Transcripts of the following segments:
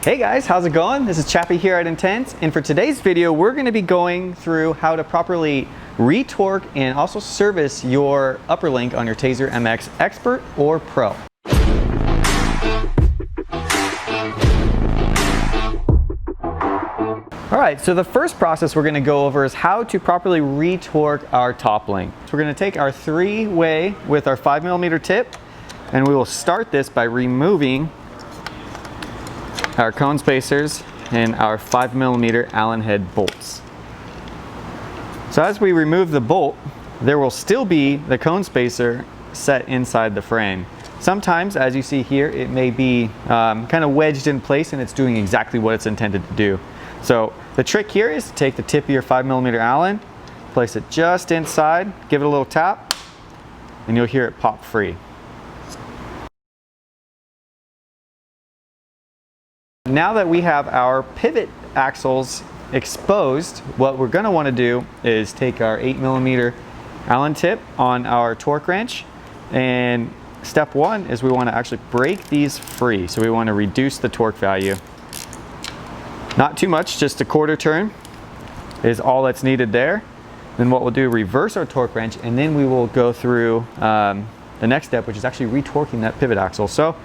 Hey guys, how's it going? This is Chappie here at Intense, and for today's video we're going to be going through how to properly retorque and also service your upper link on your Tazer MX Expert or Pro. Alright, so the first process we're going to go over is how to properly retorque our top link. So we're going to take our 3-way with our 5mm tip, and we will start this by removing our cone spacers and our 5mm Allen head bolts. So as we remove the bolt, there will still be the cone spacer set inside the frame. Sometimes, as you see here, it may be kind of wedged in place and it's doing exactly what it's intended to do. So the trick here is to take the tip of your 5mm Allen, place it just inside, give it a little tap, and you'll hear it pop free. Now that we have our pivot axles exposed, what we're going to want to do is take our 8mm Allen tip on our torque wrench, and step one is we want to actually break these free. So we want to reduce the torque value. Not too much, just a quarter turn is all that's needed there. Then what we'll do, reverse our torque wrench, and then we will go through the next step, which is actually retorquing that pivot axle. So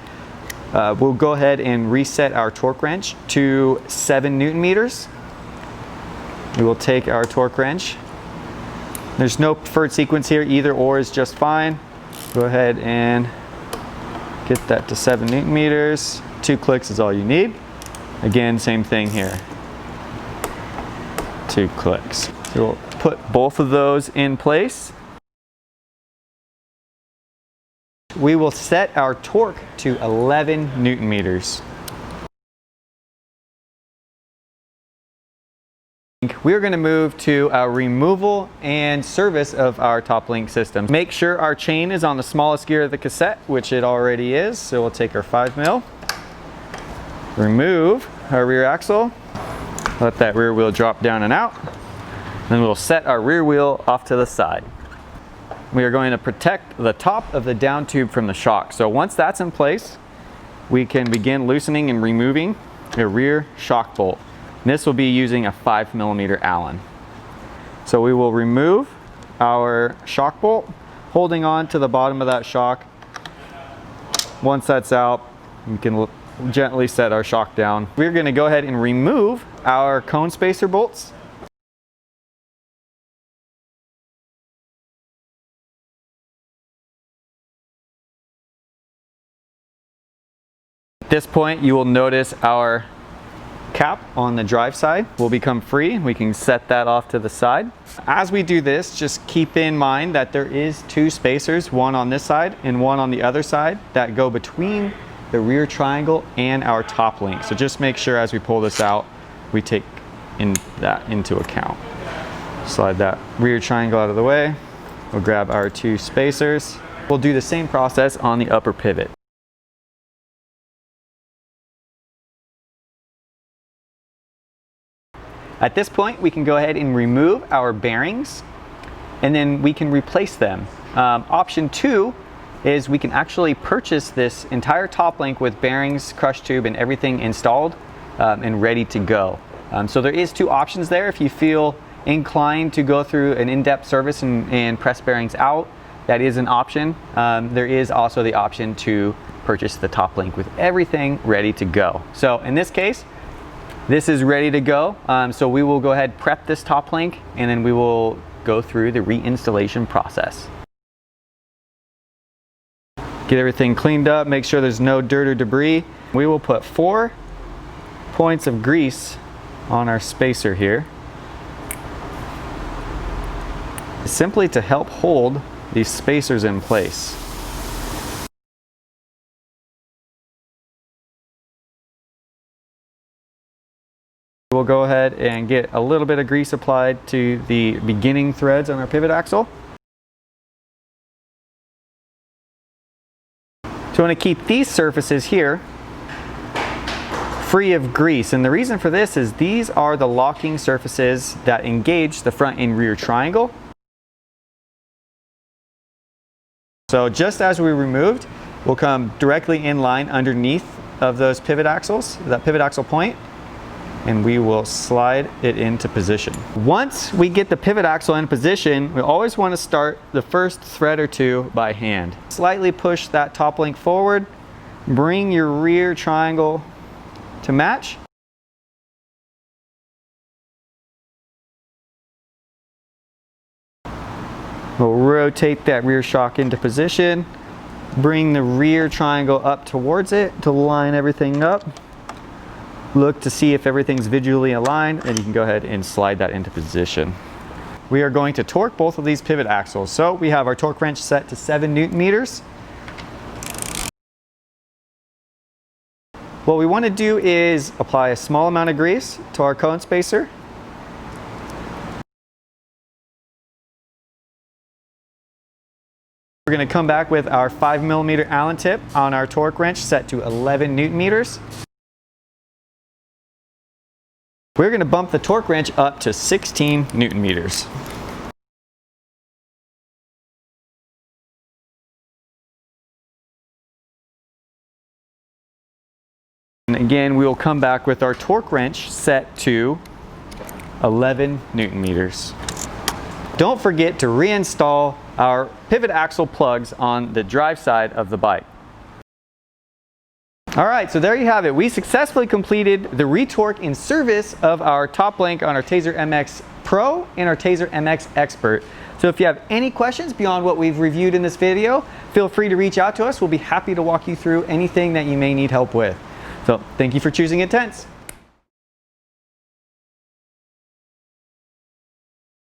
we'll go ahead and reset our torque wrench to 7 Newton meters. We will take our torque wrench. There's no preferred sequence here, either or is just fine. Go ahead and get that to 7 Newton meters. 2 clicks is all you need. Again, same thing here. 2 clicks. So we'll put both of those in place. We will set our torque to 11 Newton meters. We're going to move to our removal and service of our top link system. Make sure our chain is on the smallest gear of the cassette, which it already is. So we'll take our 5mm, remove our rear axle, let that rear wheel drop down and out. Then we'll set our rear wheel off to the side. We are going to protect the top of the down tube from the shock. So once that's in place, we can begin loosening and removing the rear shock bolt. And this will be using a 5mm Allen. So we will remove our shock bolt, holding on to the bottom of that shock. Once that's out, we can gently set our shock down. We're going to go ahead and remove our cone spacer bolts. At this point, you will notice our cap on the drive side will become free. We can set that off to the side. As we do this, just keep in mind that there is 2 spacers, one on this side and one on the other side, that go between the rear triangle and our top link. So just make sure as we pull this out, we take that into account. Slide that rear triangle out of the way. We'll grab our 2 spacers. We'll do the same process on the upper pivot. At this point, we can go ahead and remove our bearings, and then we can replace them. Option 2 is we can actually purchase this entire top link with bearings, crush tube, and everything installed and ready to go. So there is 2 options there. If you feel inclined to go through an in-depth service and press bearings out, that is an option. There is also the option to purchase the top link with everything ready to go. So in this case, this is ready to go, so we will go ahead, prep this top link, and then we will go through the reinstallation process. Get everything cleaned up, make sure there's no dirt or debris. We will put 4 points of grease on our spacer here, simply to help hold these spacers in place. We'll go ahead and get a little bit of grease applied to the beginning threads on our pivot axle. So we want to keep these surfaces here free of grease, and the reason for this is these are the locking surfaces that engage the front and rear triangle. So just as we removed, will come directly in line underneath of those pivot axles, that pivot axle point, and we will slide it into position. Once we get the pivot axle in position, we always want to start the first thread or two by hand. Slightly push that top link forward, bring your rear triangle to match. We'll rotate that rear shock into position, bring the rear triangle up towards it to line everything up. Look to see if everything's visually aligned, and you can go ahead and slide that into position. We are going to torque both of these pivot axles. So we have our torque wrench set to 7 Newton meters. What we want to do is apply a small amount of grease to our cone spacer. We're going to come back with our 5mm Allen tip on our torque wrench set to 11 Newton meters. We're going to bump the torque wrench up to 16 Newton meters. And again, we will come back with our torque wrench set to 11 Newton meters. Don't forget to reinstall our pivot axle plugs on the drive side of the bike. All right, so there you have it. We successfully completed the retorque in service of our top link on our Tazer MX Pro and our Tazer MX Expert. So if you have any questions beyond what we've reviewed in this video, feel free to reach out to us. We'll be happy to walk you through anything that you may need help with. So thank you for choosing INTENSE.